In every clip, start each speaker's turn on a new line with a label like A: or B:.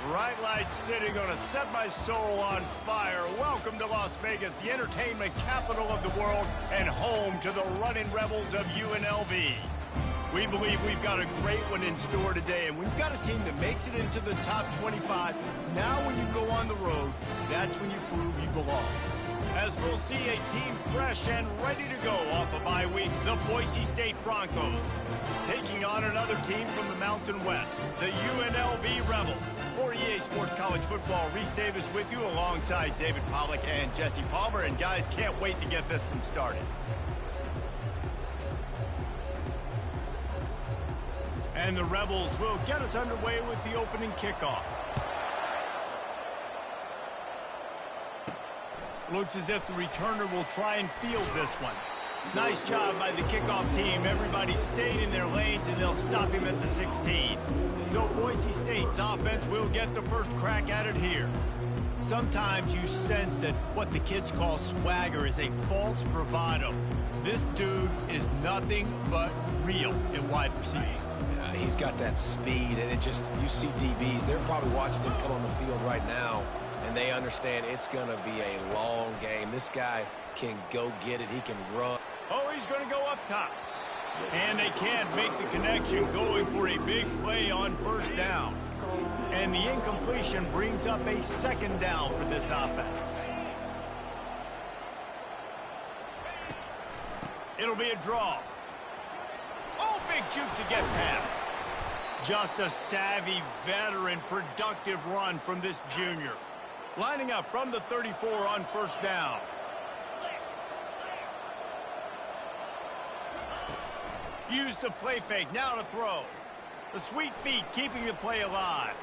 A: Bright lights city gonna set my soul on fire. Welcome to Las Vegas, the entertainment capital of the world and home to the running rebels of UNLV. We believe we've got a great one in store today, and we've got a team that makes it into the top 25. Now when you go on the road, that's when you prove you belong. As we'll see a team fresh and ready to go off a bye week, the Boise State Broncos. Taking on another team from the Mountain West, the UNLV Rebels. For EA Sports College Football, Reese Davis with you alongside David Pollack and Jesse Palmer. And guys, can't wait to get this one started. And the Rebels will get us underway with the opening kickoff. Looks as if the returner will try and field this one. Nice job by the kickoff team. Everybody stayed in their lanes, and they'll stop him at the 16. So Boise State's offense will get the first crack at it here. Sometimes you sense that what the kids call swagger is a false bravado. This dude is nothing but real in wide receiver.
B: He's got that speed, and you see DBs, they're probably watching him come on the field right now, and they understand it's going to be a long game. This guy can go get it. He can run.
A: Oh, he's going to go up top. And they can't make the connection, going for a big play on first down. And the incompletion brings up a second down for this offense. It'll be a draw. Oh, big juke to get past. Just a savvy, veteran, productive run from this junior. Lining up from the 34 on first down. Use the play fake, now to throw. The sweet feet keeping the play alive.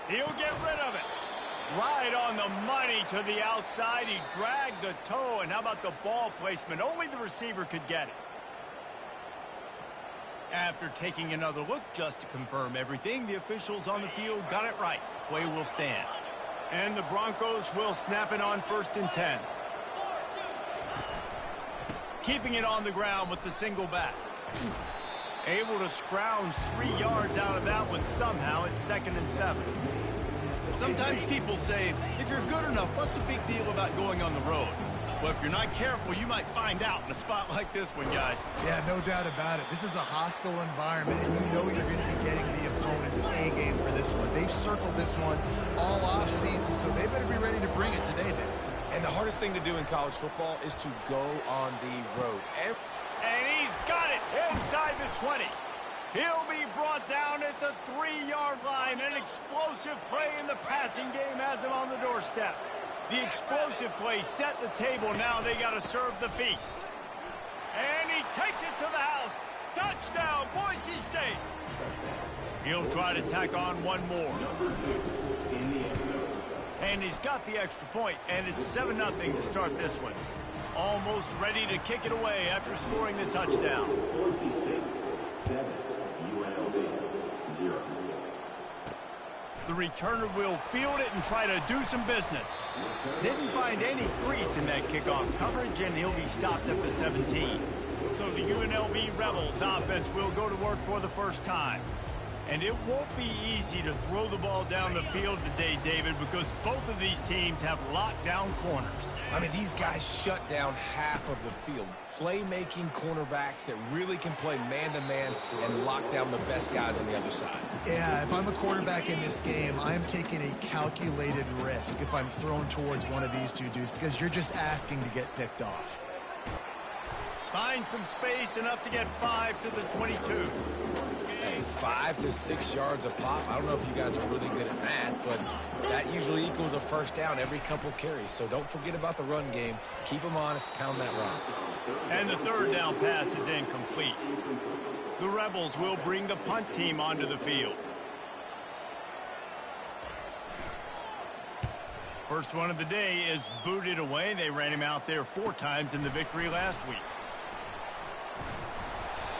A: He'll get rid of it. Right on the money to the outside. He dragged the toe, and how about the ball placement? Only the receiver could get it. After taking another look just to confirm everything, the officials on the field got it right. Play will stand. And the Broncos will snap it on 1st and 10. Keeping it on the ground with the single back. Able to scrounge 3 yards out of that one somehow. It's 2nd and 7. Sometimes people say, if you're good enough, what's the big deal about going on the road? Well, if you're not careful, you might find out in a spot like this one, guys.
C: Yeah, no doubt about it. This is a hostile environment, and you know you're going to be getting the opponent's A game for this one. They've circled this one all off season, so they better be ready to bring it today, then.
B: And the hardest thing to do in college football is to go on the road.
A: And he's got it inside the 20. He'll be brought down at the 3-yard line. An explosive play in the passing game has him on the doorstep. The explosive play set the table. Now they got to serve the feast. And he takes it to the house. Touchdown, Boise State. He'll try to tack on one more. And he's got the extra point, and it's 7-0 to start this one. Almost ready to kick it away after scoring the touchdown.
D: Boise State 7, UNLV 0.
A: The returner will field it and try to do some business. Didn't find any crease in that kickoff coverage, and he'll be stopped at the 17. So the UNLV Rebels offense will go to work for the first time. And it won't be easy to throw the ball down the field today, David, because both of these teams have lockdown corners.
B: I mean, these guys shut down half of the field. Playmaking cornerbacks that really can play man-to-man and lock down the best guys on the other side.
C: Yeah, if I'm a quarterback in this game, I'm taking a calculated risk if I'm thrown towards one of these two dudes, because you're just asking to get picked off.
A: Find some space, enough to get 5 to the 22.
B: Hey, 5 to 6 yards a pop. I don't know if you guys are really good at math, but that usually equals a first down every couple carries. So don't forget about the run game. Keep them honest. Pound that rock.
A: And the third down pass is incomplete. The Rebels will bring the punt team onto the field. First one of the day is booted away. They ran him out there 4 times in the victory last week.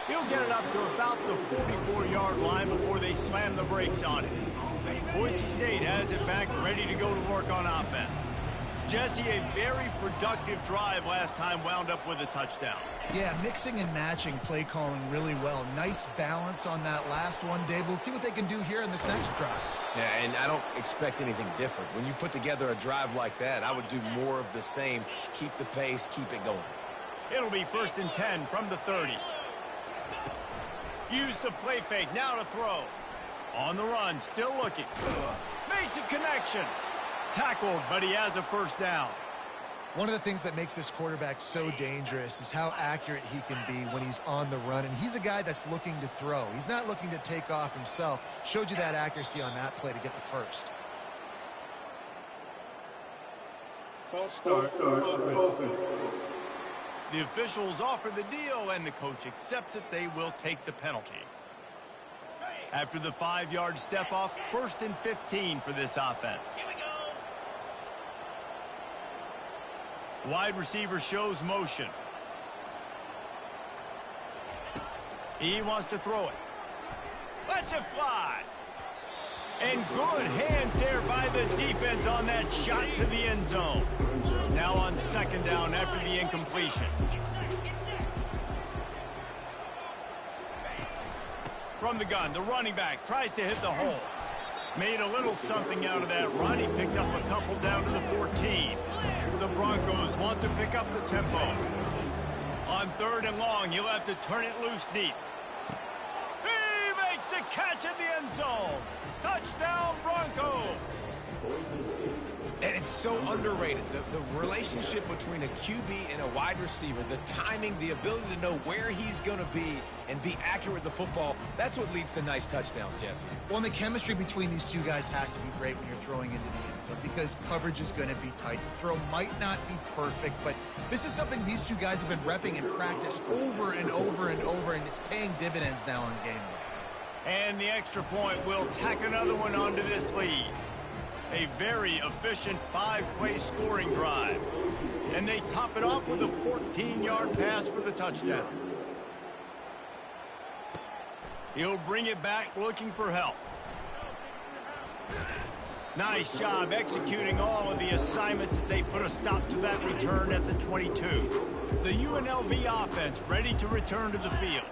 A: He'll get it up to about the 44-yard line before they slam the brakes on it. Boise State has it back, ready to go to work on offense. Jesse, a very productive drive last time wound up with a touchdown.
C: Yeah, mixing and matching play calling really well. Nice balance on that last one, Dave. We'll see what they can do here in this next drive.
B: Yeah, and I don't expect anything different. When you put together a drive like that, I would do more of the same. Keep the pace, keep it going.
A: It'll be 1st and 10 from the 30. Use the play fake, now to throw. On the run, still looking. Makes a connection. Tackled, but he has a first down.
C: One of the things that makes this quarterback so dangerous is how accurate he can be when he's on the run. And he's a guy that's looking to throw. He's not looking to take off himself. Showed you that accuracy on that play to get the first.
A: False start. Offense. The officials offer the deal, and the coach accepts it. They will take the penalty. After the 5-yard step off, 1st and 15 for this offense. Here we go. Wide receiver shows motion. He wants to throw it. Lets it fly. And good hands there by the defense on that shot to the end zone. Now on 2nd down after the incompletion. From the gun, the running back tries to hit the hole. Made a little something out of that run. He picked up a couple down to the 14. The Broncos want to pick up the tempo. On 3rd and long, he'll have to turn it loose deep. He makes the catch in the end zone. Touchdown, Broncos.
B: And it's so underrated. The relationship between a QB and a wide receiver, the timing, the ability to know where he's going to be and be accurate with the football, that's what leads to nice touchdowns, Jesse.
C: Well, and the chemistry between these two guys has to be great when you're throwing into the end zone because coverage is going to be tight. The throw might not be perfect, but this is something these two guys have been repping in practice over and over and over, and it's paying dividends now on game day.
A: And the extra point will tack another one onto this lead. A very efficient 5-play scoring drive. And they top it off with a 14-yard pass for the touchdown. He'll bring it back looking for help. Nice job executing all of the assignments as they put a stop to that return at the 22. The UNLV offense ready to return to the field.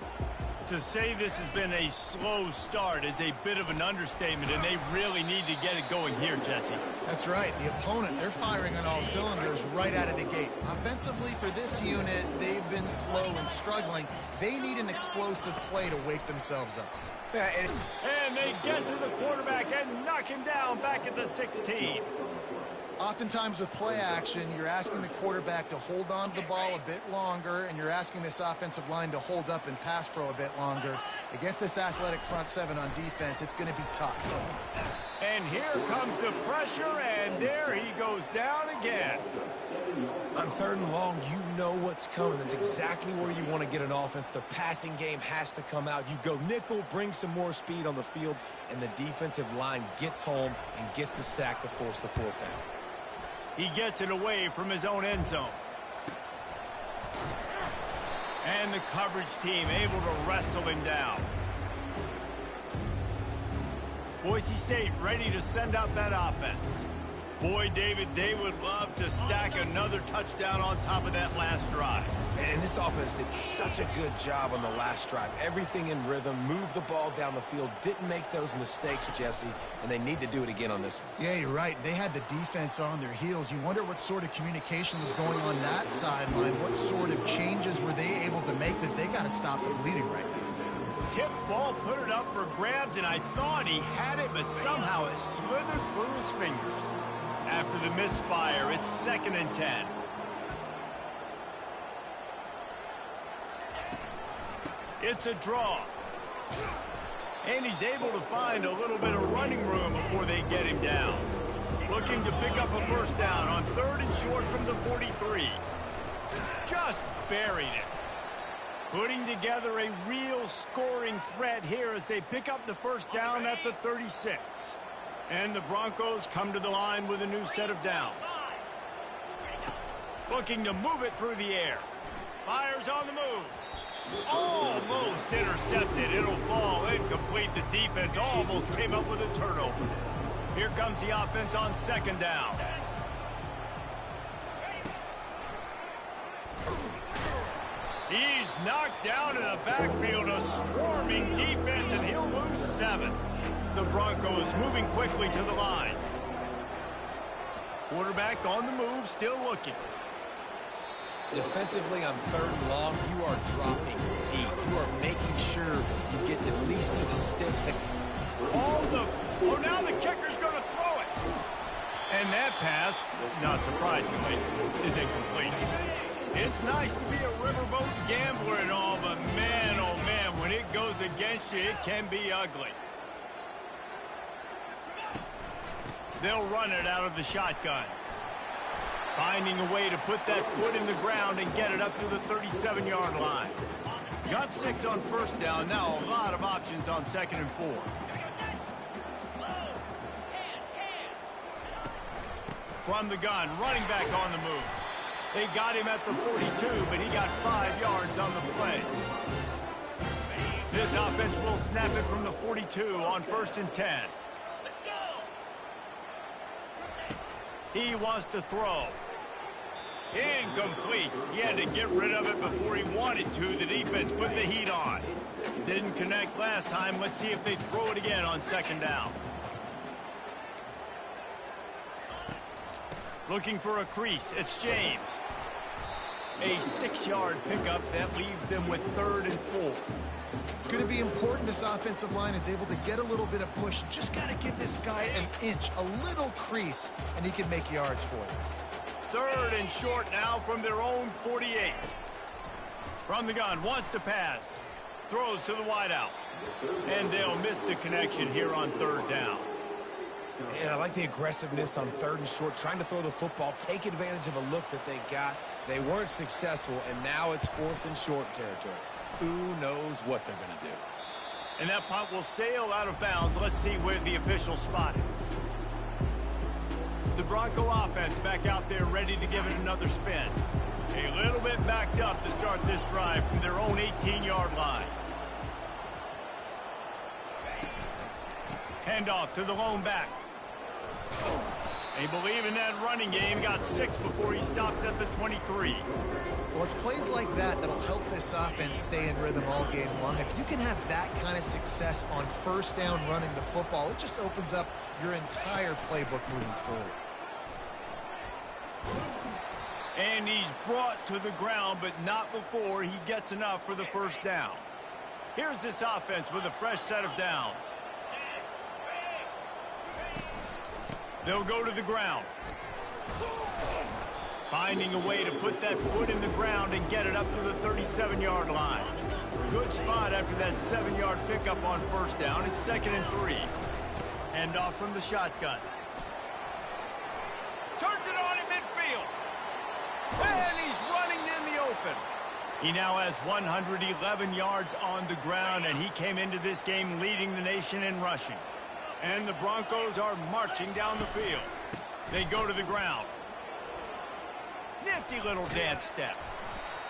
A: To say this has been a slow start is a bit of an understatement, and they really need to get it going here, Jesse.
C: That's right. The opponent, they're firing on all cylinders right out of the gate. Offensively, for this unit, they've been slow and struggling. They need an explosive play to wake themselves up.
A: And they get to the quarterback and knock him down back at the 16.
C: Oftentimes with play action, you're asking the quarterback to hold on to the ball a bit longer, and you're asking this offensive line to hold up and pass pro a bit longer. Against this athletic front seven on defense, it's going to be tough.
A: And here comes the pressure, and there he goes down again.
B: On 3rd and long, you know what's coming. That's exactly where you want to get an offense. The passing game has to come out. You go nickel, bring some more speed on the field, and the defensive line gets home and gets the sack to force the 4th down.
A: He gets it away from his own end zone. And the coverage team able to wrestle him down. Boise State ready to send out that offense. Boy, David, they would love to stack another touchdown on top of that last drive.
B: And this offense did such a good job on the last drive. Everything in rhythm, moved the ball down the field, didn't make those mistakes, Jesse, and they need to do it again on this one.
C: Yeah, you're right. They had the defense on their heels. You wonder what sort of communication was going on that sideline. What sort of changes were they able to make because they got to stop the bleeding right now.
A: Tip ball, put it up for grabs, and I thought he had it, but somehow it slithered through his fingers. After the misfire, it's 2nd and 10. It's a draw. And he's able to find a little bit of running room before they get him down. Looking to pick up a first down on 3rd and short from the 43. Just buried it. Putting together a real scoring threat here as they pick up the first down at the 36. And the Broncos come to the line with a new set of downs. Looking to move it through the air. Fires on the move. Almost intercepted. It'll fall incomplete. The defense almost came up with a turnover. Here comes the offense on 2nd down. He's knocked down in the backfield, a swarming defense, and he'll lose 7. The Broncos moving quickly to the line. Quarterback on the move, still looking.
B: Defensively on 3rd and long, you are dropping deep. You are making sure you get at least to the sticks.
A: Oh, now the kicker's going to throw it. And that pass, not surprisingly, is incomplete. It's nice to be a riverboat gambler and all, but man, oh man, when it goes against you, it can be ugly. They'll run it out of the shotgun. Finding a way to put that foot in the ground and get it up to the 37-yard line. Got 6 on 1st down. Now a lot of options on 2nd and 4. From the gun, running back on the move. They got him at the 42, but he got 5 yards on the play. This offense will snap it from the 42 on 1st and 10. He wants to throw. Incomplete. He had to get rid of it before he wanted to. The defense put the heat on. Didn't connect last time. Let's see if they throw it again on 2nd down. Looking for a crease. It's James. A 6-yard pickup that leaves them with 3rd and 4.
C: It's going to be important this offensive line is able to get a little bit of push. Just got to give this guy an inch, a little crease, and he can make yards for you.
A: 3rd and short now from their own 48. From the gun, wants to pass. Throws to the wideout. And they'll miss the connection here on 3rd down.
B: And I like the aggressiveness on 3rd and short, trying to throw the football, take advantage of a look that they got. They weren't successful, and now it's 4th and short territory. Who knows what they're going to do?
A: And that punt will sail out of bounds. Let's see where the official spot it. The Bronco offense back out there ready to give it another spin. A little bit backed up to start this drive from their own 18-yard line. Handoff to the lone back. They believe in that running game. Got 6 before he stopped at the 23.
C: Well, it's plays like that that'll help this offense stay in rhythm all game long. If you can have that kind of success on 1st down running the football, it just opens up your entire playbook moving forward.
A: And he's brought to the ground, but not before he gets enough for the 1st down. Here's this offense with a fresh set of downs. They'll go to the ground. Finding a way to put that foot in the ground and get it up to the 37-yard line. Good spot after that 7-yard pickup on 1st down. It's 2nd and 3. Hand off from the shotgun. Turns it on in midfield. And he's running in the open. He now has 111 yards on the ground, and he came into this game leading the nation in rushing. And the Broncos are marching down the field. They go to the ground. Nifty little dance step.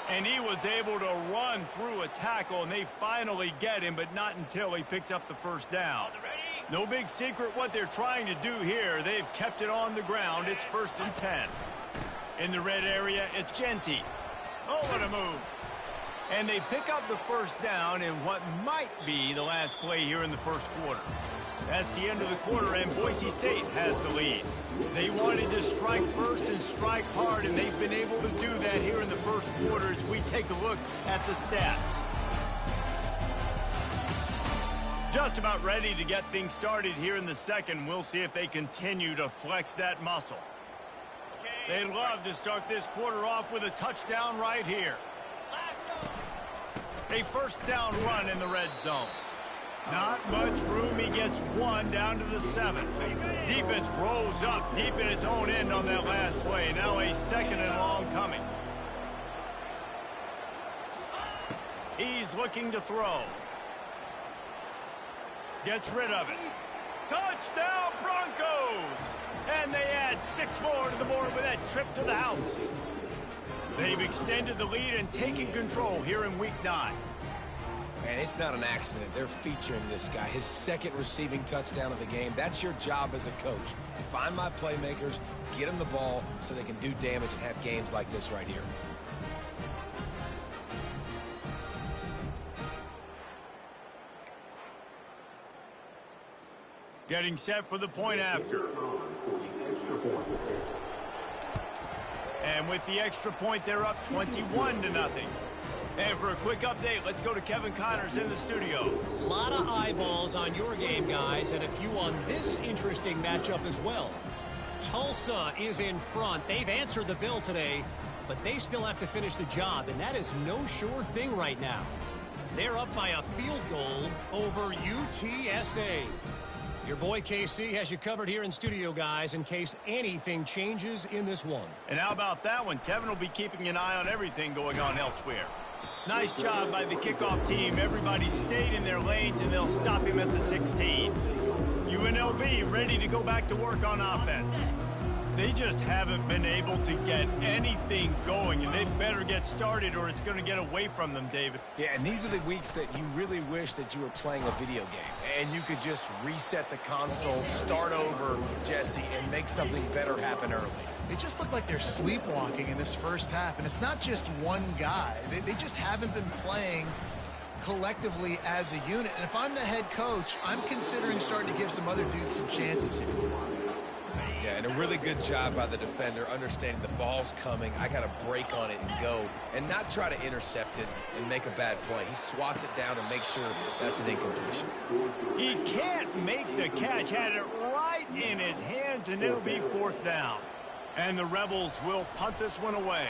A: And he was able to run through a tackle, and they finally get him, but not until he picks up the 1st down. No big secret what they're trying to do here. They've kept it on the ground. It's 1st and 10. In the red area, it's Genty. Oh, what a move. And they pick up the 1st down in what might be the last play here in the 1st quarter. That's the end of the quarter, and Boise State has the lead. They wanted to strike first and strike hard, and they've been able to do that here in the 1st quarter as we take a look at the stats. Just about ready to get things started here in the 2nd. We'll see if they continue to flex that muscle. They'd love to start this quarter off with a touchdown right here. A 1st down run in the red zone. Not much room. He gets 1 down to the 7. Defense rolls up deep in its own end on that last play. Now a 2nd and long coming. He's looking to throw. Gets rid of it. Touchdown Broncos! And they add 6 more to the board with that trip to the house. They've extended the lead and taken control here in Week 9.
B: And it's not an accident. They're featuring this guy. His 2nd receiving touchdown of the game. That's your job as a coach. Find my playmakers, get them the ball so they can do damage and have games like this right here.
A: Getting set for the point after. And with the extra point, they're up 21-0. And for a quick update, let's go to Kevin Connors in the studio.
E: A lot of eyeballs on your game, guys, and a few on this interesting matchup as well. Tulsa is in front. They've answered the bell today, but they still have to finish the job, and that is no sure thing right now. They're up by a field goal over UTSA. Your boy KC has you covered here in studio, guys, in case anything changes in this one.
A: And how about that one? Kevin will be keeping an eye on everything going on elsewhere. Nice job by the kickoff team. Everybody stayed in their lanes, and they'll stop him at the 16. UNLV ready to go back to work on offense. They just haven't been able to get anything going, and they better get started or it's going to get away from them, David.
B: Yeah, and these are the weeks that you really wish that you were playing a video game and you could just reset the console, start over, Jesse, and make something better happen early.
C: They just look like they're sleepwalking in this first half, and it's not just one guy. They just haven't been playing collectively as a unit. And if I'm the head coach, I'm considering starting to give some other dudes some chances here.
B: Yeah, and a really good job by the defender understanding the ball's coming. I got to break on it and go and not try to intercept it and make a bad play. He swats it down and makes sure that's an incompletion.
A: He can't make the catch. Had it right in his hands, and it'll be fourth down. And the Rebels will punt this one away.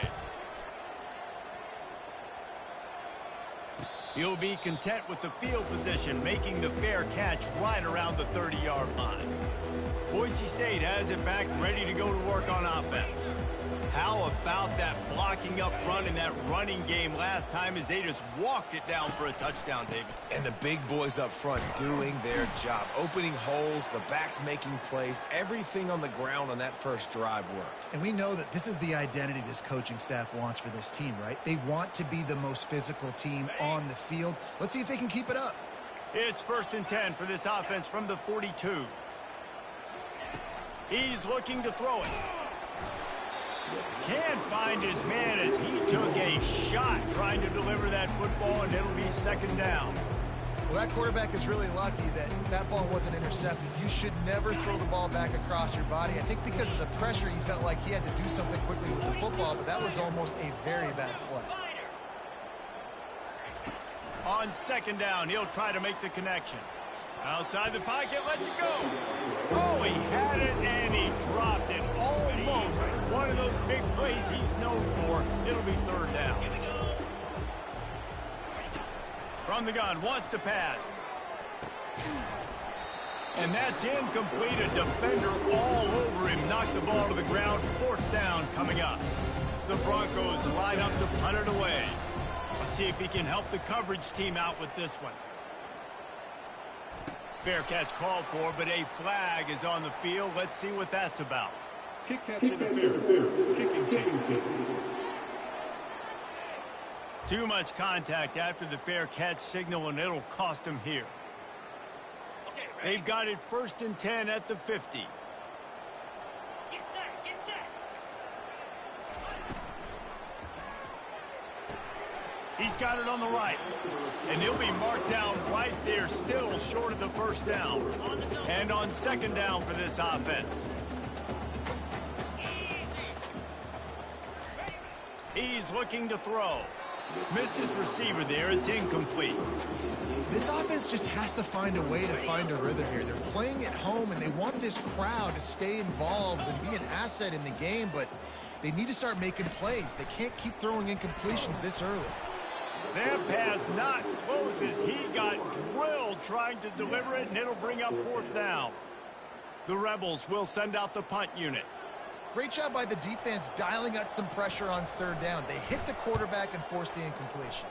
A: He'll be content with the field position, making the fair catch right around the 30-yard line. Boise State has it back, ready to go to work on offense. How about that blocking up front in that running game last time as they just walked it down for a touchdown, David?
B: And the big boys up front doing their job, opening holes, the backs making plays, everything on the ground on that first drive worked.
C: And we know that this is the identity this coaching staff wants for this team, right? They want to be the most physical team on the field. Let's see if they can keep it up.
A: It's 1st and 10 for this offense from the 42. He's looking to throw it. Can't find his man as he took a shot trying to deliver that football, and it'll be 2nd down.
C: Well, that quarterback is really lucky that that ball wasn't intercepted. You should never throw the ball back across your body. I think because of the pressure, he felt like he had to do something quickly with the football, but that was almost a very bad play.
A: On 2nd down, he'll try to make the connection. Outside the pocket, lets it go. Oh, he had it, and he dropped it. Almost one of those big plays he's known for. It'll be 3rd down. From the gun, wants to pass. And that's incomplete. A defender all over him. Knocked the ball to the ground. 4th down coming up. The Broncos line up to punt it away. Let's see if he can help the coverage team out with this one. Fair catch called for, but a flag is on the field. Let's see what that's about.
D: Kick catch interference. Kicking team.
A: Too much contact after the fair catch signal, and it'll cost them here. They've got it 1st and 10 at the 50.
E: Get set, get set.
A: He's got it on the right. And he'll be marked down right there, still short of the 1st down. And on 2nd down for this offense. He's looking to throw. Missed his receiver there. It's incomplete.
C: This offense just has to find a way to find a rhythm here. They're playing at home, and they want this crowd to stay involved and be an asset in the game, but they need to start making plays. They can't keep throwing incompletions this early.
A: That pass not close as he got drilled trying to deliver it, and it'll bring up 4th down. The Rebels will send out the punt unit.
C: Great job by the defense dialing out some pressure on 3rd down. They hit the quarterback and forced the incompletion.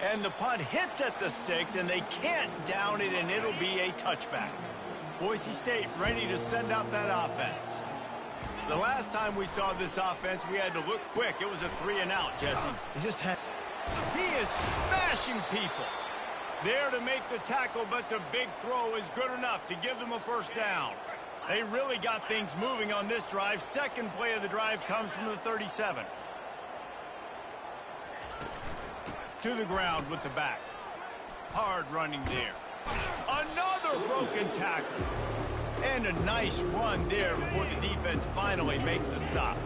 A: And the punt hits at the 6, and they can't down it, and it'll be a touchback. Boise State ready to send out that offense. The last time we saw this offense, we had to look quick. It was a 3-and-out, Jesse.
C: He just had...
A: He is smashing people. There to make the tackle, but the big throw is good enough to give them a 1st down. They really got things moving on this drive. 2nd play of the drive comes from the 37. To the ground with the back. hard running there. Another broken tackle. And a nice run there before the defense finally makes a stop.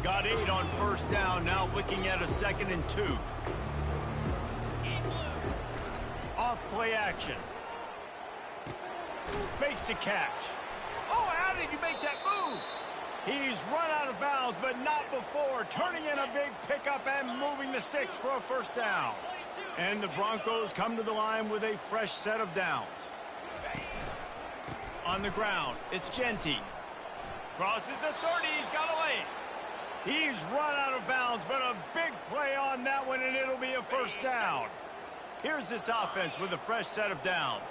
A: Got 8 on first down, now looking at a 2nd and 2. Off play action. Makes the catch. Oh, how did he make that move? He's run out of bounds, but not before. Turning in a big pickup and moving the sticks for a first down. And the Broncos come to the line with a fresh set of downs. On the ground, it's Genty. Crosses the 30, he's got a lane. He's run out of bounds, but a big play on that one, and it'll be a first down. Here's this offense with a fresh set of downs.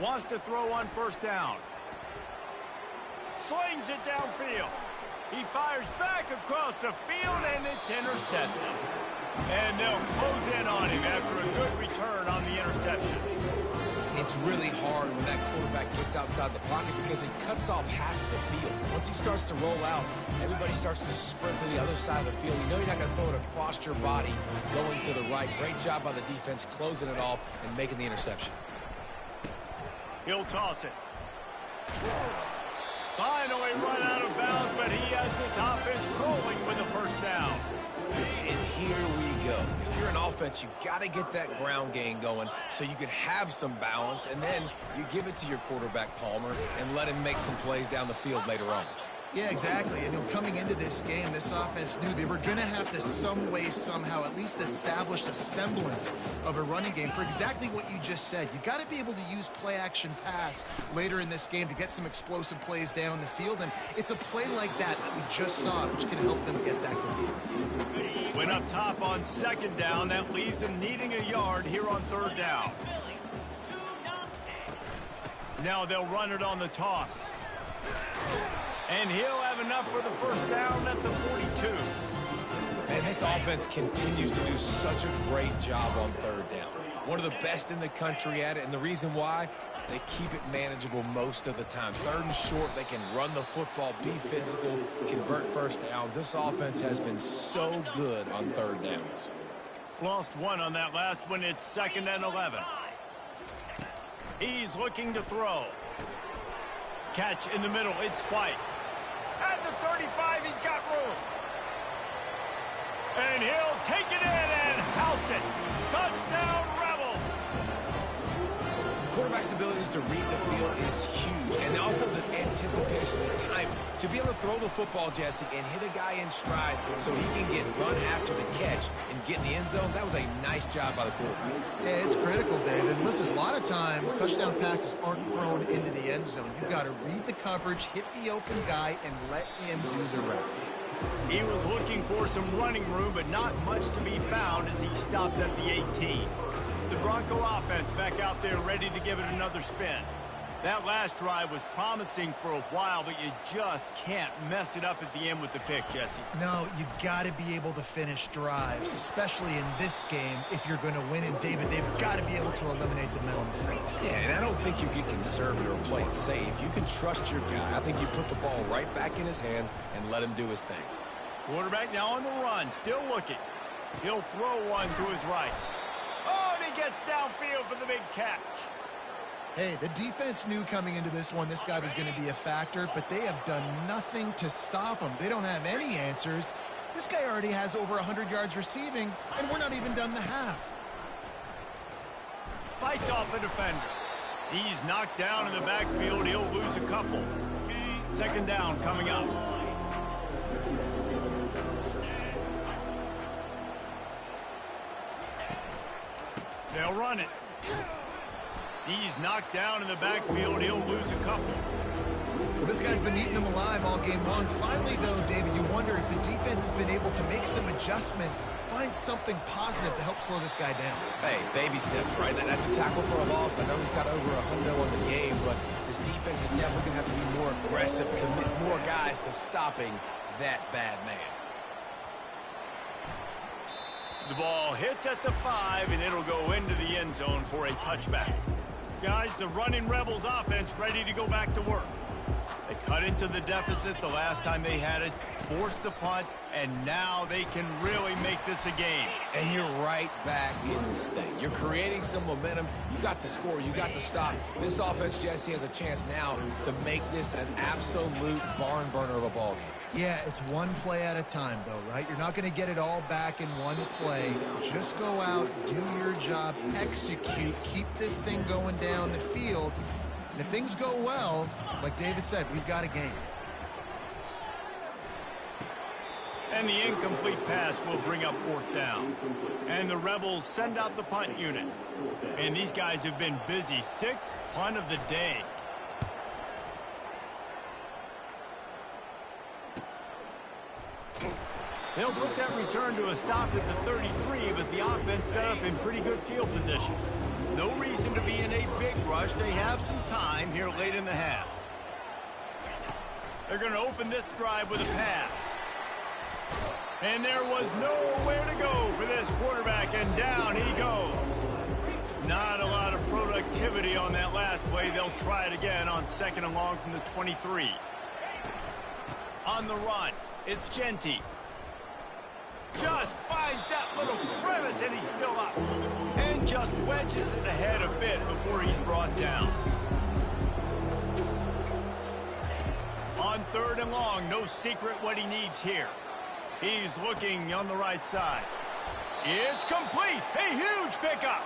A: Wants to throw on first down. Slings it downfield. He fires back across the field, and it's intercepted. And they'll close in on him after a good return on the interception.
B: It's really hard when that quarterback gets outside the pocket because he cuts off half of the field. Once he starts to roll out, everybody starts to sprint to the other side of the field. You know you're not going to throw it across your body going to the right. Great job by the defense closing it off and making the interception.
A: He'll toss it. Finally run out of bounds, but he has this offense rolling with a first down.
B: And here we go. If you're an offense, you got to get that ground game going so you can have some balance, and then you give it to your quarterback, Palmer, and let him make some plays down the field later on.
C: Yeah, exactly. And coming into this game, this offense knew they were going to have to some way, somehow, at least establish a semblance of a running game for exactly what you just said. You got to be able to use play-action pass later in this game to get some explosive plays down the field. And it's a play like that we just saw, which can help them get that going.
A: Went up top on 2nd down. That leaves them needing a yard here on 3rd down. Now they'll run it on the toss. And he'll have enough for the first down at the 42.
B: And this offense continues to do such a great job on 3rd down. One of the best in the country at it, and the reason why, they keep it manageable most of the time. 3rd and short, they can run the football, be physical, convert first downs. This offense has been so good on 3rd downs.
A: Lost 1 on that last one. It's 2nd and 11. He's looking to throw. Catch in the middle. It's White. At the 35, he's got room. And he'll take it in and house it. Touchdown, Rebels.
B: Quarterback's abilities to read the field is huge. And also the anticipation, the time. To be able to throw the football, Jesse, and hit a guy in stride so he can get run after the catch and get in the end zone, that was a nice job by the quarterback.
C: Yeah, it's critical, David. Listen, a lot of times, touchdown passes aren't thrown into the end zone. You've got to read the coverage, hit the open guy, and let him do the rest.
A: He was looking for some running room, but not much to be found as he stopped at the 18. The Bronco offense back out there ready to give it another spin. That last drive was promising for a while, but you just can't mess it up at the end with the pick, Jesse.
C: No, you got to be able to finish drives, especially in this game if you're going to win. And, David, they've got to be able to eliminate the mental mistakes.
B: Yeah, and I don't think you get conservative or play it safe. You can trust your guy. I think you put the ball right back in his hands and let him do his thing.
A: Quarterback now on the run, still looking. He'll throw one to his right. Oh, and he gets downfield for the big catch.
C: Hey, the defense knew coming into this one this guy was going to be a factor, but they have done nothing to stop him. They don't have any answers. This guy already has over 100 yards receiving, and we're not even done the half.
A: Fights off a defender. He's knocked down in the backfield. He'll lose a couple. 2nd down coming up. They'll run it. He's knocked down in the backfield. He'll lose a couple.
C: Well, this guy's been eating them alive all game long. Finally, though, David, you wonder if the defense has been able to make some adjustments, find something positive to help slow this guy down.
B: Hey, baby steps, right? That's a tackle for a loss. I know he's got over 100 on the game, but this defense is definitely going to have to be more aggressive, commit more guys to stopping that bad man.
A: The ball hits at the 5, and it'll go into the end zone for a touchback. Guys, the running Rebels offense ready to go back to work. They cut into the deficit the last time they had it, forced the punt, and now they can really make this a game.
B: And you're right back in this thing. You're creating some momentum. You got to score. You got to stop. This offense, Jesse, has a chance now to make this an absolute barn burner of a ball game.
C: Yeah, it's one play at a time, though, right? You're not going to get it all back in one play. Just go out, do your job, execute, keep this thing going down the field. And if things go well, like David said, we've got a game.
A: And the incomplete pass will bring up 4th down. And the Rebels send out the punt unit. And these guys have been busy. 6th punt of the day. They'll put that return to a stop at the 33, but the offense set up in pretty good field position. No reason to be in a big rush. They have some time here late in the half. They're going to open this drive with a pass. And there was nowhere to go for this quarterback, and down he goes. Not a lot of productivity on that last play. They'll try it again on 2nd and long from the 23. On the run, it's Genty. Just finds that little crevice, and he's still up. And just wedges it ahead a bit before he's brought down. On 3rd and long, no secret what he needs here. He's looking on the right side. It's complete. A huge pickup.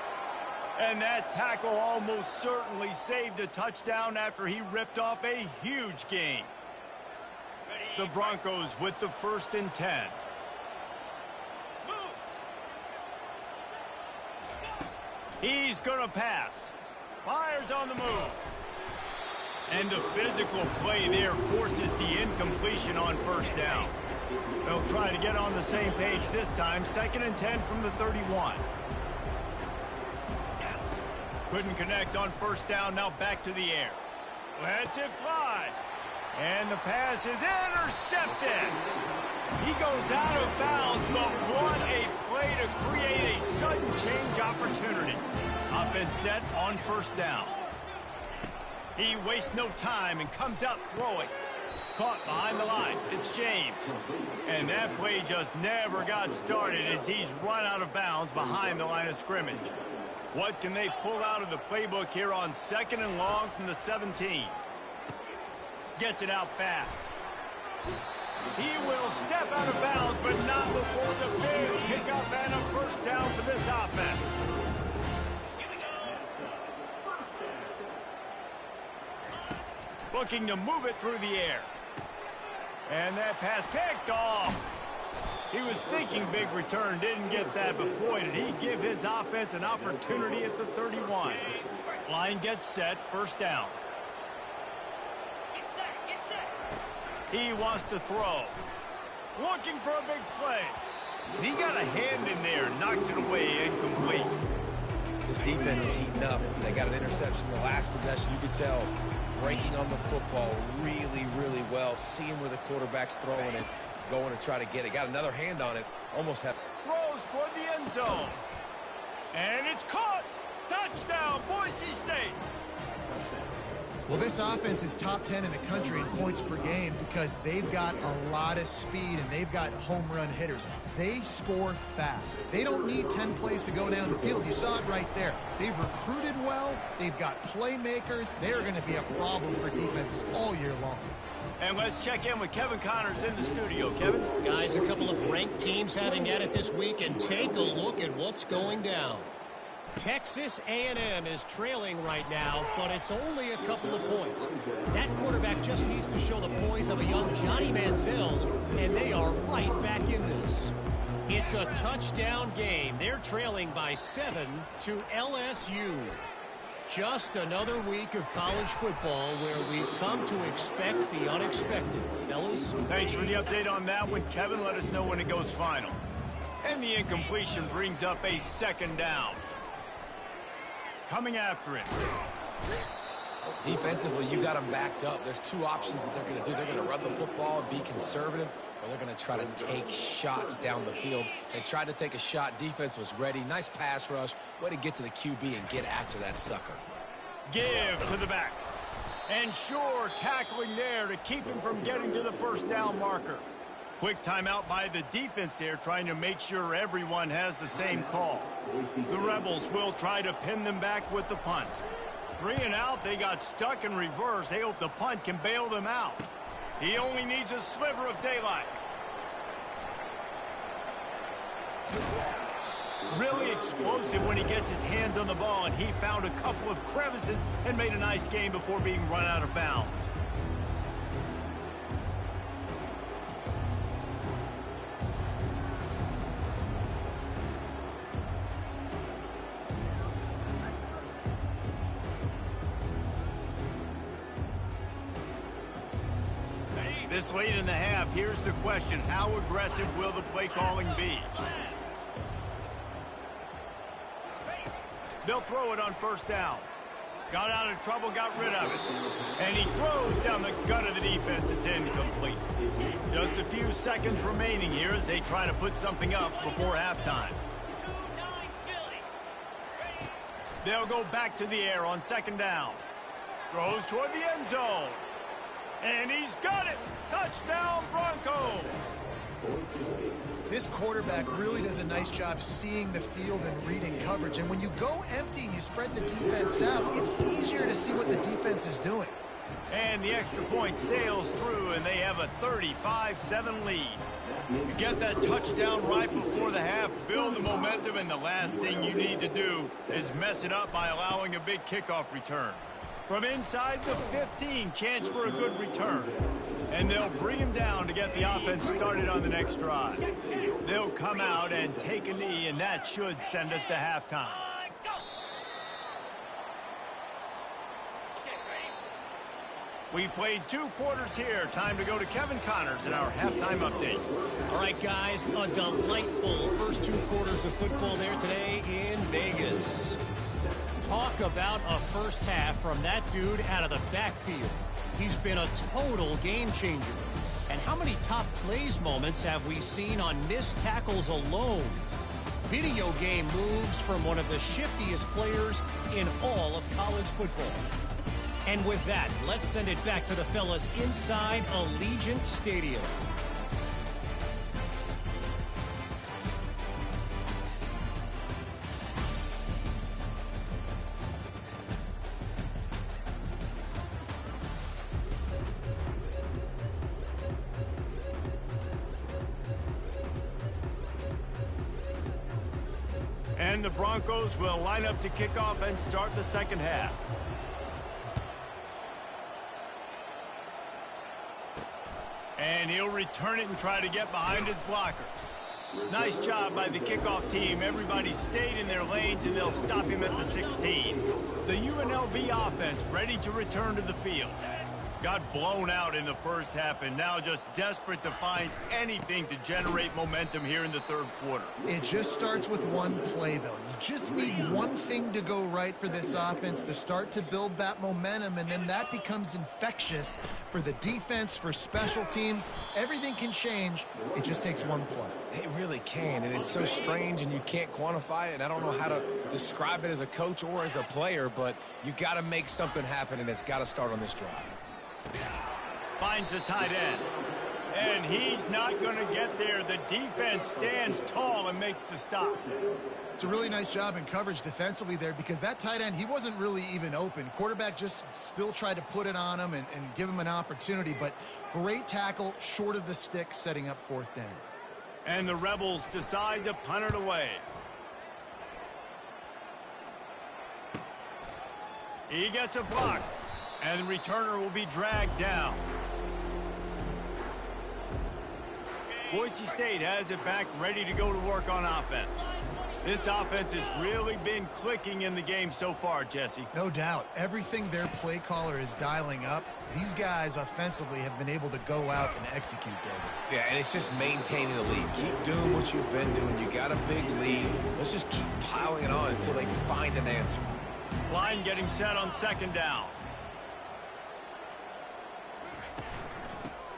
A: And that tackle almost certainly saved a touchdown after he ripped off a huge gain. The Broncos with the 1st and 10. He's going to pass. Fires on the move. And the physical play there forces the incompletion on 1st down. They'll try to get on the same page this time. 2nd and 10 from the 31. Couldn't connect on 1st down. Now back to the air. Lets it fly. And the pass is intercepted. He goes out of bounds, but what a play to create a sudden change opportunity. Offense set on 1st down. He wastes no time and comes out throwing. Caught behind the line. It's James. And that play just never got started as he's run out of bounds behind the line of scrimmage. What can they pull out of the playbook here on 2nd and long from the 17? Gets it out fast. He will step out of bounds, but not before the big pickup and a 1st down for this offense. Looking to move it through the air. And that pass picked off. He was thinking big return, didn't get that, but boy, did he give his offense an opportunity at the 31. Line gets set, 1st down. He wants to throw. Looking for a big play. And he got a hand in there, knocks it away, incomplete.
B: This defense is heating up. They got an interception the last possession. You could tell breaking on the football really, really well. Seeing where the quarterback's throwing it, going to try to get it. Got another hand on it. Almost had.
A: Throws toward the end zone. And it's caught. Touchdown, Boise State.
C: Well, this offense is top 10 in the country in points per game because they've got a lot of speed and they've got home run hitters. They score fast. They don't need 10 plays to go down the field. You saw it right there. They've recruited well. They've got playmakers. They're going to be a problem for defenses all year long.
A: And let's check in with Kevin Connors in the studio. Kevin?
E: Guys, a couple of ranked teams having at it this week, and take a look at what's going down. Texas A&M is trailing right now, but it's only a couple of points. That quarterback just needs to show the poise of a young Johnny Manziel, and they are right back in this. It's a touchdown game. They're trailing by 7 to LSU. Just another week of college football where we've come to expect the unexpected. Fellas?
A: Thanks for the update on that one, Kevin. Let us know when it goes final. And the incompletion brings up a 2nd down. Coming after it.
B: Defensively, you got them backed up. There's two options that they're going to do. They're going to run the football and be conservative, or they're going to try to take shots down the field. They tried to take a shot. Defense was ready. Nice pass rush. Way to get to the QB and get after that sucker.
A: Give to the back. And sure, tackling there to keep him from getting to the first down marker. Quick timeout by the defense there, trying to make sure everyone has the same call. The Rebels will try to pin them back with the punt. 3 and out, they got stuck in reverse. They hope the punt can bail them out. He only needs a sliver of daylight. Really explosive when he gets his hands on the ball, and he found a couple of crevices and made a nice game before being run out of bounds. This late in the half, here's the question. How aggressive will the play calling be? They'll throw it on first down. Got out of trouble, got rid of it. And he throws down the gut of the defense. It's incomplete. Just a few seconds remaining here as they try to put something up before halftime. They'll go back to the air on second down. Throws toward the end zone. And he's got it! Touchdown, Broncos!
C: This quarterback really does a nice job seeing the field and reading coverage. And when you go empty and you spread the defense out, it's easier to see what the defense is doing.
A: And the extra point sails through, and they have a 35-7 lead. You get that touchdown right before the half, build the momentum, and the last thing you need to do is mess it up by allowing a big kickoff return. From inside the 15, chance for a good return. And they'll bring him down to get the offense started on the next drive. They'll come out and take a knee, and that should send us to halftime. We played 2 quarters here. Time to go to Kevin Connors in our halftime update.
E: All right, guys, a delightful first 2 quarters of football there today in Vegas. Talk about a first half from that dude out of the backfield. He's been a total game changer. And how many top plays moments have we seen on missed tackles alone? Video game moves from one of the shiftiest players in all of college football. And with that, let's send it back to the fellas inside Allegiant Stadium.
A: And the Broncos will line up to kick off and start the second half. And he'll return it and try to get behind his blockers. Nice job by the kickoff team. Everybody stayed in their lanes, and they'll stop him at the 16. The UNLV offense ready to return to the field. Got blown out in the first half, and now just desperate to find anything to generate momentum here in the third quarter.
C: It just starts with one play, though. You just need one thing to go right for this offense to start to build that momentum, and then that becomes infectious for the defense, for special teams. Everything can change. It just takes one play.
B: It really can, and it's so strange, and you can't quantify it, and I don't know how to describe it as a coach or as a player, but you got to make something happen, and it's got to start on this drive.
A: Finds the tight end. And he's not going to get there. The defense stands tall and makes the stop.
C: It's a really nice job in coverage defensively there, because that tight end, he wasn't really even open. Quarterback just still tried to put it on him and give him an opportunity, but great tackle short of the stick, setting up fourth down.
A: And the Rebels decide to punt it away. He gets a block. And the returner will be dragged down. Boise State has it back, ready to go to work on offense. This offense has really been clicking in the game so far, Jesse.
C: No doubt. Everything their play caller is dialing up, these guys offensively have been able to go out and execute, David.
B: Yeah, and it's just maintaining the lead. Keep doing what you've been doing. You got a big lead. Let's just keep piling it on until they find an answer.
A: Line getting set on second down.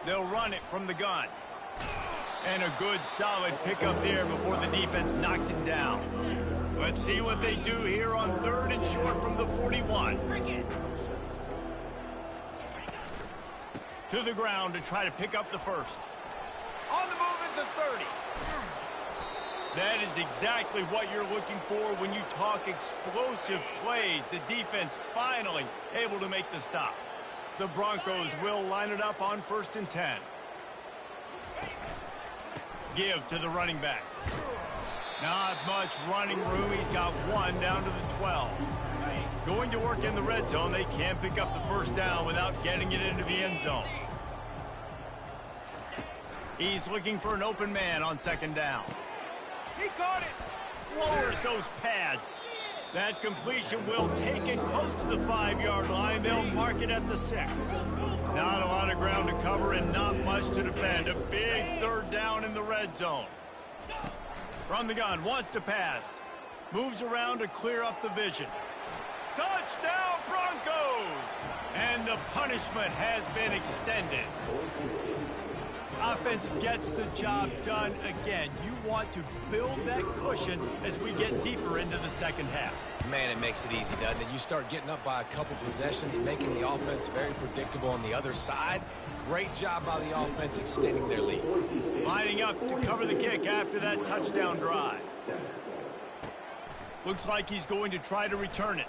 A: They'll run it from the gun. And a good, solid pickup there before the defense knocks him down. Let's see what they do here on third and short from the 41. To the ground to try to pick up the first. On the move at the 30. That is exactly what you're looking for when you talk explosive plays. The defense finally able to make the stop. The Broncos will line it up on 1st and 10. Give to the running back. Not much running room. He's got one down to the 12. Going to work in the red zone. They can't pick up the first down without getting it into the end zone. He's looking for an open man on 2nd down. He caught it. Lowers those pads. That completion will take it close to the 5-yard line. They'll mark it at the 6. Not a lot of ground to cover and not much to defend. A big 3rd down in the red zone. From the gun, wants to pass. Moves around to clear up the vision. Touchdown, Broncos! And the punishment has been extended. Offense gets the job done again. You want to build that cushion as we get deeper into the 2nd half.
B: Man, it makes it easy, doesn't it? You start getting up by a couple possessions, making the offense very predictable on the other side. Great job by the offense extending their lead.
A: Lining up to cover the kick after that touchdown drive. Looks like he's going to try to return it.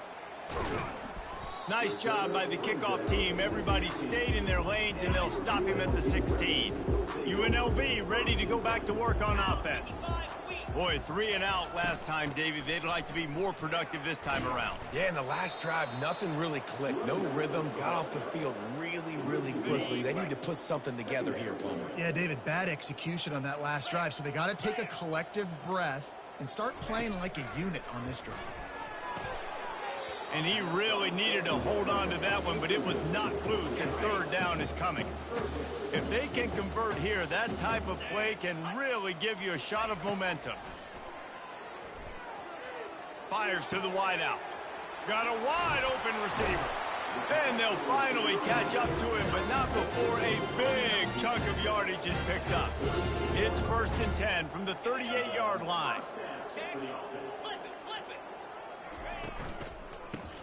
A: Nice job by the kickoff team. Everybody stayed in their lanes, and they'll stop him at the 16. UNLV ready to go back to work on offense. Boy, 3 and out last time, Davey. They'd like to be more productive this time around.
B: Yeah, in the last drive, nothing really clicked. No rhythm. Got off the field really quickly. They need to put something together here, Palmer.
C: Yeah, David, bad execution on that last drive, so they got to take a collective breath and start playing like a unit on this drive.
A: And he really needed to hold on to that one, but it was not loose, and 3rd down is coming. If they can convert here, that type of play can really give you a shot of momentum. Fires to the wideout. Got a wide open receiver. And they'll finally catch up to him, but not before a big chunk of yardage is picked up. It's 1st and 10 from the 38-yard line.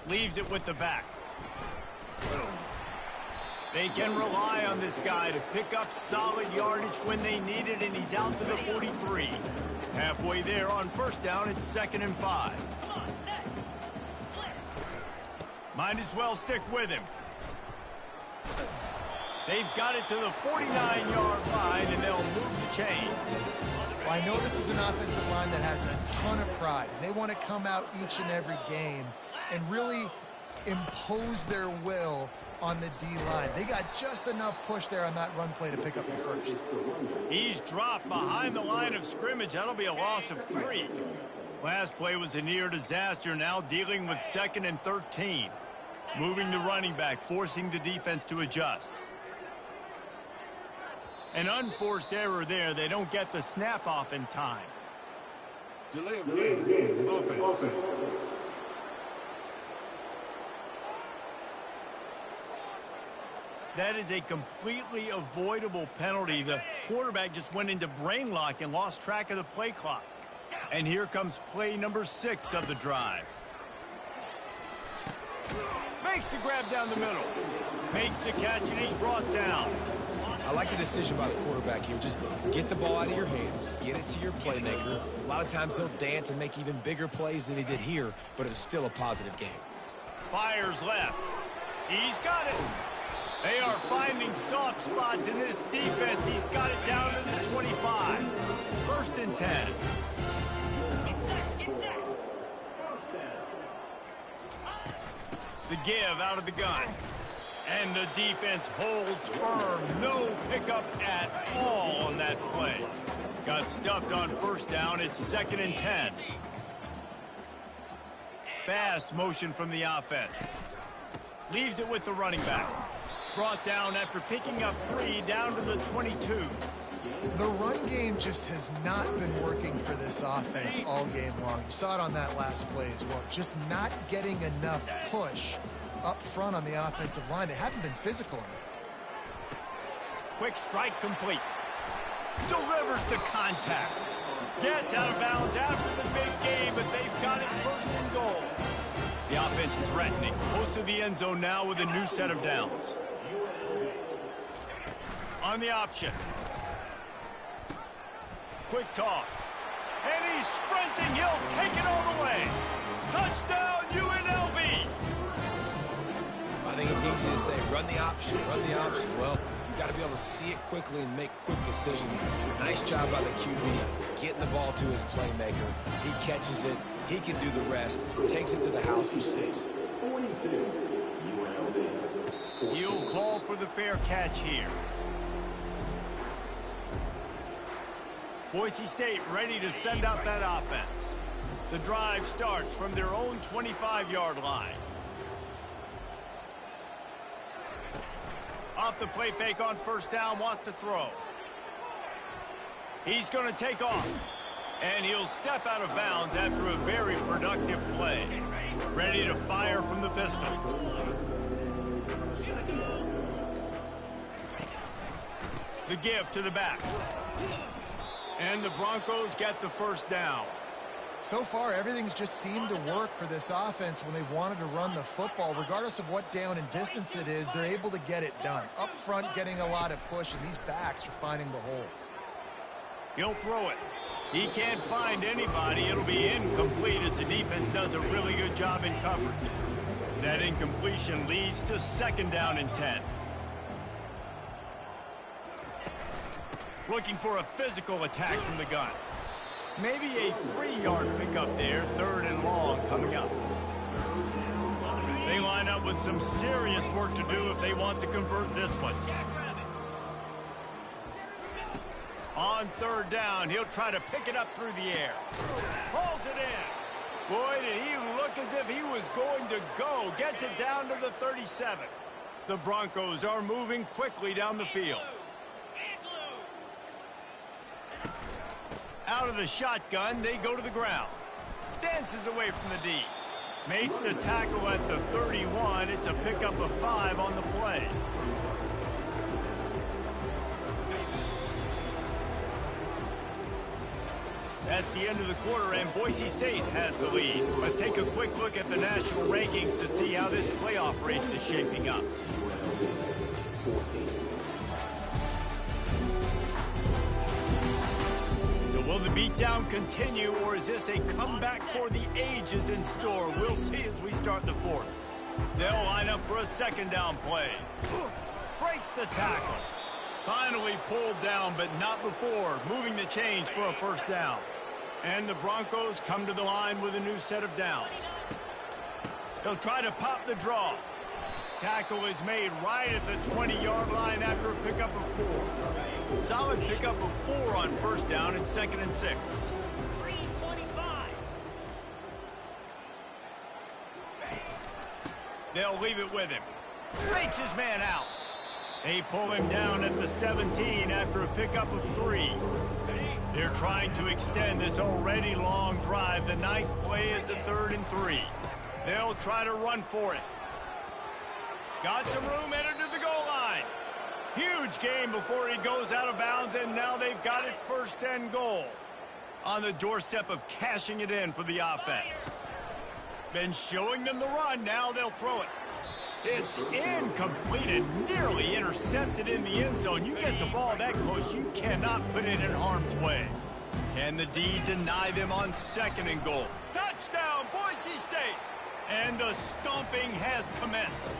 A: Leaves it with the back. They can rely on this guy to pick up solid yardage when they need it, and he's out to the 43. Halfway there on 1st down, it's 2nd and 5. Might as well stick with him. They've got it to the 49-yard line, and they'll move the chains.
C: Well, I know this is an offensive line that has a ton of pride. They want to come out each and every game and really impose their will on the D-line. They got just enough push there on that run play to pick up the first.
A: He's dropped behind the line of scrimmage. That'll be a loss of 3. Last play was a near disaster. Now dealing with 2nd and 13. Moving the running back, forcing the defense to adjust. An unforced error there. They don't get the snap off in time.
D: Delay of game. Offense.
A: That is a completely avoidable penalty. The quarterback just went into brain lock and lost track of the play clock. And here comes play number 6 of the drive. Makes the grab down the middle. Makes the catch, and he's brought down.
B: I like the decision by the quarterback here. Just get the ball out of your hands. Get it to your playmaker. A lot of times he'll dance and make even bigger plays than he did here, but it was still a positive game.
A: Fires left. He's got it. They are finding soft spots in this defense. He's got it down to the 25. 1st and 10. The give out of the gun. And the defense holds firm. No pickup at all on that play. Got stuffed on 1st down. It's 2nd and 10. Fast motion from the offense. Leaves it with the running back. Brought down after picking up 3 down to the 22.
C: The run game just has not been working for this offense all game long. You saw it on that last play as well. Just not getting enough push up front on the offensive line. They haven't been physical enough.
A: Quick strike complete. Delivers the contact. Gets out of bounds after the big game, but they've got it 1st and goal. The offense threatening. Close to the end zone now with a new set of downs. Run the option. Quick toss. And he's sprinting. He'll take it all the way. Touchdown, UNLV.
B: I think it's easy to say, run the option, run the option. Well, you've got to be able to see it quickly and make quick decisions. Nice job by the QB, getting the ball to his playmaker. He catches it. He can do the rest. Takes it to the house for 6.
A: He'll call for the fair catch here. Boise State ready to send out that offense. The drive starts from their own 25-yard line. Off the play fake on first down, wants to throw. He's going to take off. And he'll step out of bounds after a very productive play. Ready to fire from the pistol. The give to the back. And the Broncos get the first down.
C: So far, everything's just seemed to work for this offense when they've wanted to run the football. Regardless of what down and distance it is, they're able to get it done. Up front, getting a lot of push, and these backs are finding the holes.
A: He'll throw it. He can't find anybody. It'll be incomplete as the defense does a really good job in coverage. That incompletion leads to second down and 10. Looking for a physical attack from the gun. Maybe a 3-yard pickup there, third and long coming up. They line up with some serious work to do if they want to convert this one. On third down, he'll try to pick it up through the air. Pulls it in. Boy, did he look as if he was going to go. Gets it down to the 37. The Broncos are moving quickly down the field. Out of the shotgun, they go to the ground. Dances away from the D. Makes the tackle at the 31. It's a pickup of 5 on the play. That's the end of the quarter, and Boise State has the lead. Let's take a quick look at the national rankings to see how this playoff race is shaping up. Will the beatdown continue, or is this a comeback for the ages in store? We'll see as we start the fourth. They'll line up for a second down play. Breaks the tackle. Finally pulled down, but not before. Moving the chains for a first down. And the Broncos come to the line with a new set of downs. They'll try to pop the draw. Tackle is made right at the 20-yard line after a pickup of 4. Solid pickup of 4 on first down and 2nd and 6. They'll leave it with him. Fakes his man out. They pull him down at the 17 after a pickup of 3. They're trying to extend this already long drive. The 9th play is a 3rd and 3. They'll try to run for it. Got some room, headed to the goal line. Huge game before he goes out of bounds, and now they've got it 1st and goal. On the doorstep of cashing it in for the offense. Been showing them the run, now they'll throw it. It's incomplete and nearly intercepted in the end zone. You get the ball that close, you cannot put it in harm's way. Can the D deny them on 2nd and goal? Touchdown, Boise State! And the stomping has commenced.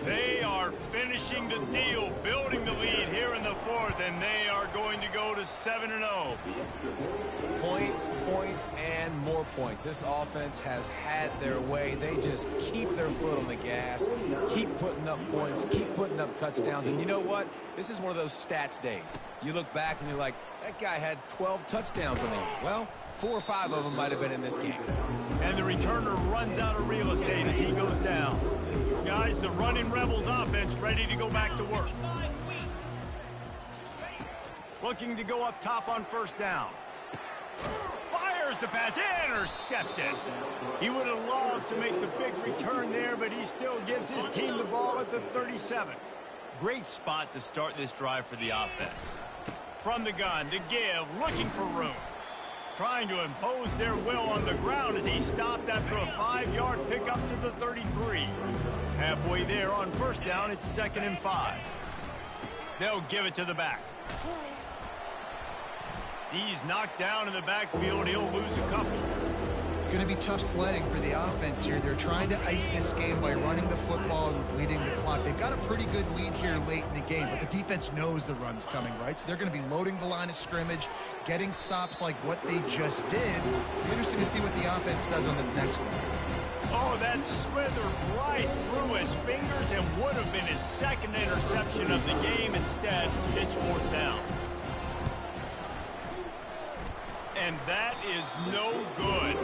A: They are finishing the deal, building the lead here in the 4th, and they are going to go to 7-0.
B: Points, points, and more points. This offense has had their way. They just keep their foot on the gas, keep putting up points, keep putting up touchdowns. And you know what? This is one of those stats days. You look back and you're like, that guy had 12 touchdowns in the year. Well, 4 or 5 of them might have been in this game.
A: And the returner runs out of real estate as he goes down. Guys, the running Rebels offense ready to go back to work. Looking to go up top on first down. Fires the pass, intercepted. He would have loved to make the big return there, but he still gives his team the ball at the 37. Great spot to start this drive for the offense. From the gun to give, looking for room. Trying to impose their will on the ground as he stopped after a 5-yard pickup to the 33. Halfway there on first down, it's 2nd and 5. They'll give it to the back. He's knocked down in the backfield. He'll lose a couple.
C: It's going to be tough sledding for the offense here. They're trying to ice this game by running the football and bleeding the clock. They've got a pretty good lead here late in the game, but the defense knows the run's coming, right? So they're going to be loading the line of scrimmage, getting stops like what they just did. It'll be interesting to see what the offense does on this next one.
A: Oh, that slithered right through his fingers and would have been his second interception of the game. Instead, it's 4th down. And that is no good.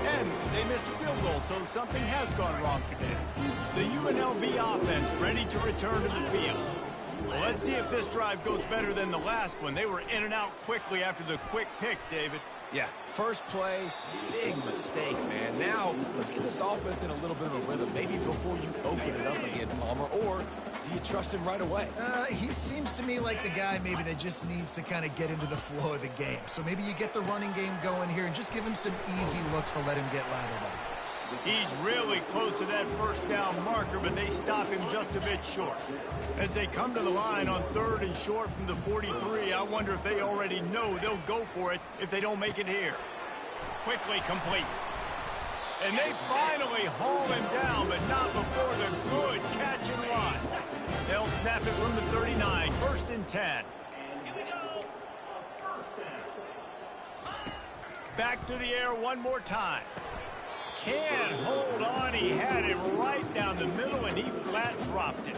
A: And they missed a field goal, so something has gone wrong today. The UNLV offense ready to return to the field. Well, let's see if this drive goes better than the last one. They were in and out quickly after the quick pick, David.
B: Yeah, first play, big mistake, man. Now, let's get this offense in a little bit of a rhythm, maybe before you open it up again, Palmer, or do you trust him right away?
C: He seems to me like the guy maybe that just needs to kind of get into the flow of the game. So maybe you get the running game going here and just give him some easy looks to let him get lathered up.
A: He's really close to that 1st down marker, but they stop him just a bit short. As they come to the line on 3rd and short from the 43, I wonder if they already know they'll go for it if they don't make it here. Quickly complete. And they finally haul him down, but not before the good catch and run. They'll snap it from the 39, 1st and 10. Back to the air one more time. Can't hold on. He had it right down the middle, and he flat dropped it.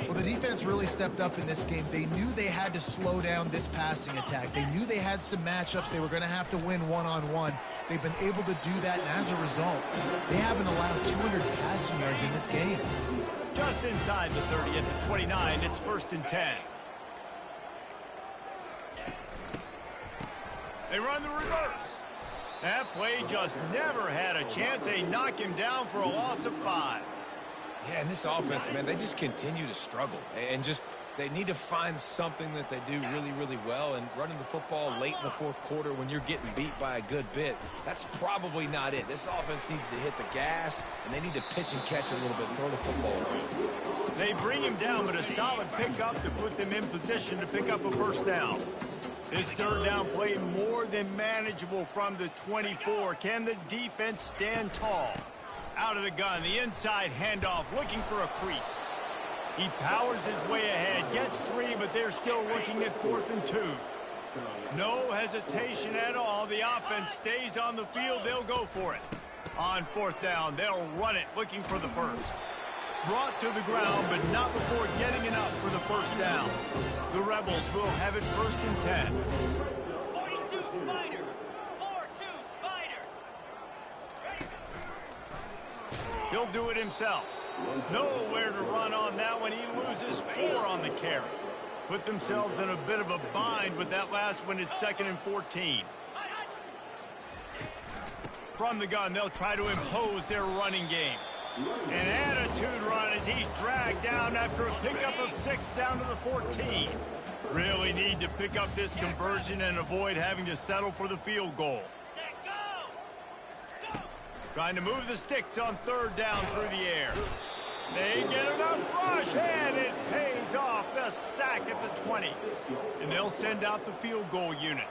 C: Well, the defense really stepped up in this game. They knew they had to slow down this passing attack. They knew they had some matchups they were going to have to win one-on-one. They've been able to do that, and as a result, they haven't allowed 200 passing yards in this game.
A: Just inside the 30 at the 29, it's 1st and 10. They run the reverse. That play just never had a chance. They knock him down for a loss of 5.
B: Yeah, and this offense, man, they just continue to struggle. And just, they need to find something that they do really, really well. And running the football late in the 4th quarter when you're getting beat by a good bit, that's probably not it. This offense needs to hit the gas, and they need to pitch and catch a little bit, throw the football around.
A: They bring him down, but a solid pickup to put them in position to pick up a 1st down. This 3rd down play more than manageable from the 24. Can the defense stand tall? Out of the gun, the inside handoff, looking for a crease. He powers his way ahead, gets 3, but they're still looking at 4th and 2. No hesitation at all. The offense stays on the field. They'll go for it. On 4th down, they'll run it, looking for the 1st. Brought to the ground, but not before getting enough for the 1st down. The Rebels will have it 1st and 10.
F: 42 Spider. 4-2 Spider.
A: He'll do it himself. Nowhere to run on that one. He loses 4 on the carry. Put themselves in a bit of a bind, but that last one is 2nd and 14. From the gun, they'll try to impose their running game. An attitude run as he's dragged down after a pickup of 6 down to the 14. Really need to pick up this conversion and avoid having to settle for the field goal. Trying to move the sticks on 3rd down through the air. They get enough rush, and it pays off. The sack at the 20. And they'll send out the field goal unit.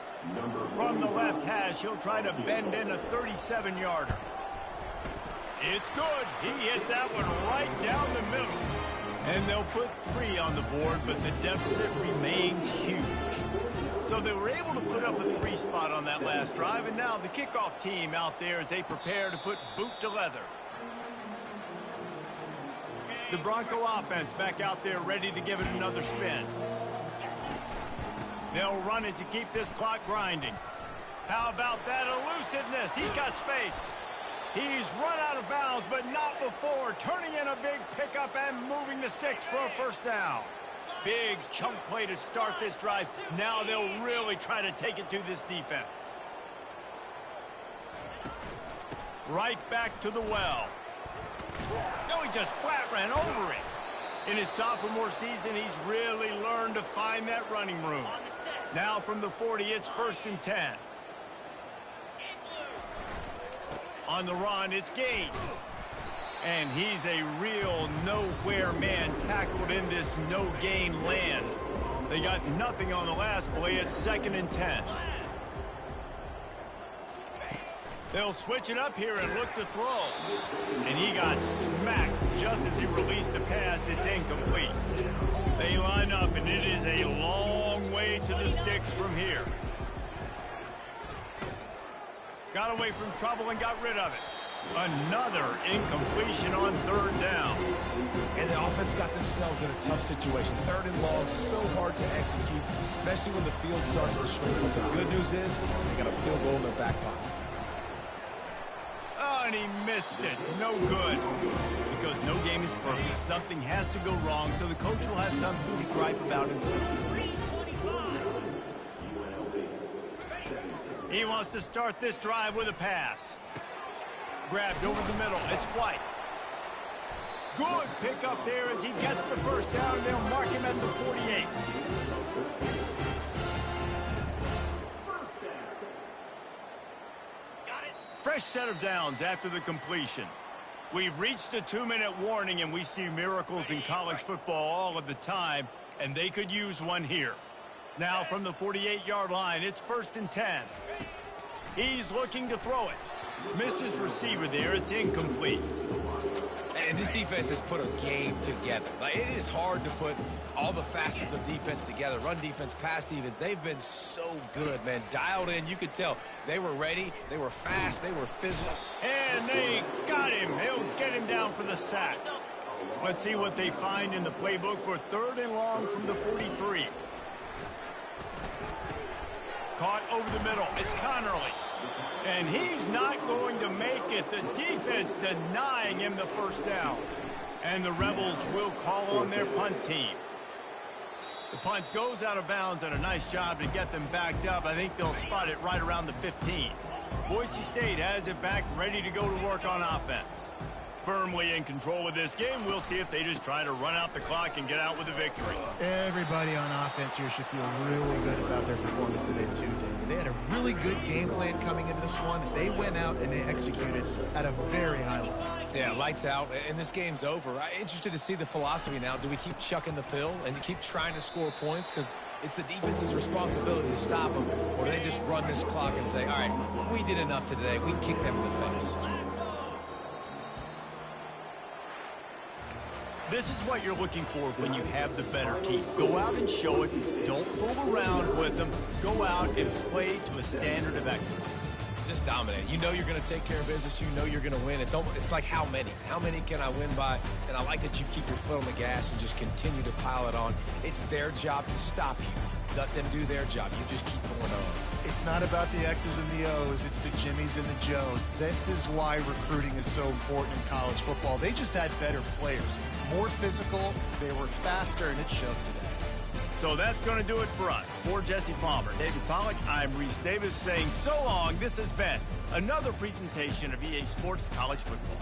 A: From the left hash, he'll try to bend in a 37-yarder. It's good. He hit that one right down the middle. And they'll put 3 on the board, but the deficit remains huge. So they were able to put up a 3 spot on that last drive, and now the kickoff team out there as they prepare to put boot to leather. The Bronco offense back out there ready to give it another spin. They'll run it to keep this clock grinding. How about that elusiveness? He's got space. He's run out of bounds, but not before turning in a big pickup and moving the sticks for a 1st down. Big chunk play to start this drive. Now they'll really try to take it to this defense. Right back to the well. No, he just flat ran over it. In his sophomore season, he's really learned to find that running room. Now from the 40, it's 1st and 10. On the run, it's Gaines. And he's a real nowhere man tackled in this no-gain land. They got nothing on the last play. It's 2nd and 10. They'll switch it up here and look to throw. And he got smacked just as he released the pass. It's incomplete. They line up, and it is a long way to the sticks from here. Got away from trouble and got rid of it. Another incompletion on 3rd down.
B: And the offense got themselves in a tough situation. 3rd and long, so hard to execute, especially when the field starts to shrink. But the good news is they got a field goal in their back pocket.
A: Oh, and he missed it. No good. Because no game is perfect. Something has to go wrong, so the coach will have something to gripe about in front. He wants to start this drive with a pass. Grabbed over the middle. It's White. Good pick up there as he gets the 1st down, and they'll mark him at the 48. Fresh set of downs after the completion. We've reached the 2-minute warning, and we see miracles in college football all of the time, and they could use one here. Now from the 48-yard line, it's 1st and 10. He's looking to throw it. Missed his receiver there. It's incomplete.
B: And this defense has put a game together. Like, it is hard to put all the facets of defense together. Run defense, pass defense. They've been so good, man. Dialed in. You could tell they were ready. They were fast. They were physical.
A: And they got him. He'll get him down for the sack. Let's see what they find in the playbook for 3rd and long from the 43. Caught over the middle. It's Connerly. And he's not going to make it. The defense denying him the 1st down. And the Rebels will call on their punt team. The punt goes out of bounds, and a nice job to get them backed up. I think they'll spot it right around the 15. Boise State has it back, ready to go to work on offense. Firmly in control of this game. We'll see if they just try to run out the clock and get out with a victory.
C: Everybody on offense here should feel really good about their performance today, too, David. They had a really good game plan coming into this one. They went out and they executed at a very high level.
B: Yeah, lights out, and this game's over. I'm interested to see the philosophy now. Do we keep chucking the pill and keep trying to score points? Because it's the defense's responsibility to stop them. Or do they just run this clock and say, all right, we did enough today. We can kick them in the face.
A: This is what you're looking for when you have the better team. Go out and show it. Don't fool around with them. Go out and play to a standard of excellence.
B: Just dominate. You know you're going to take care of business. You know you're going to win. It's like how many? How many can I win by? And I like that you keep your foot on the gas and just continue to pile it on. It's their job to stop you. Let them do their job. You just keep going on.
C: It's not about the X's and the O's. It's the Jimmies and the Joes. This is why recruiting is so important in college football. They just had better players. More physical, they were faster, and it showed today.
A: So that's going to do it for us. For Jesse Palmer, David Pollack, I'm Reese Davis saying so long. This has been another presentation of EA Sports College Football.